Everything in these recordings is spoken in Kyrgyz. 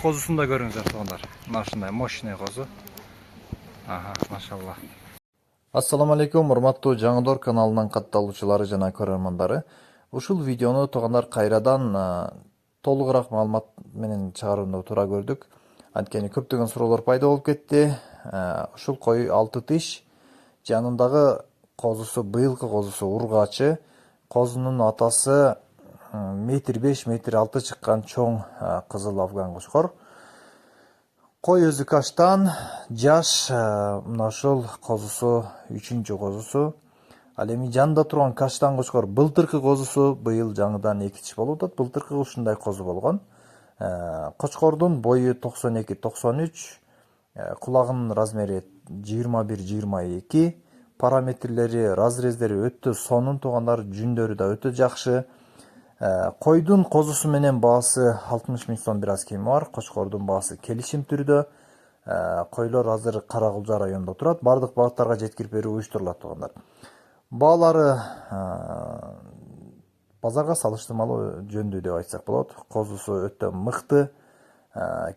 козусун да көрүңүздөр туугандар. Мына ушундай мощный козу. Машалла. Ассаламу алейкум, урматтуу Жаңыдор каналынын катталуучулары жана көрөрмандары. Ушул видеону туугандар кайрадан толугураак маалымат менен чыгарууну туура көрдүк. Анткени көптөгөн суроолор пайда болуп кетти. Ушул кой 6 тиш, жанындагы козусу, быйылкы козусу ургачы. Козунун атасы метр 5, метр 6 чыккан чоң кызыл афган кочкор. Кой өзү каштан, жаш, мына ушул козусу 3-чү козусу. Ал эми жанында турган каштан кочкор былтыркы козусу, быйыл жаңыдан 2 тиш болуп атат. Былтыркы ушундай козу болгон. Кочкордун бою 92-93, кулагынын размери 21-22, параметрлери, разрездери өтө сонун туугандар, жүндөрү да өтө жакшы. Койдун козусу менен баасы 60 000 сом бир аз кеми бар. Кочкордун баасы келишим түрдө. Койлор азыр Каракулжа районунда турат. Бардык багыттарга жеткирип берүү уюштурулат туугандар. Баалары базарга салыштырмалуу жөндүү деп айтсак болот. Козусу өтө мыкты.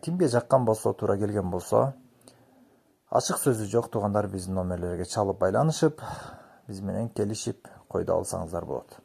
Кимге жаккан болсо, туура келген болсо, ачык сөзү жок туугандар, биздин номерлерге чалып байланышып, биз менен келишип койду алсаңыздар болот.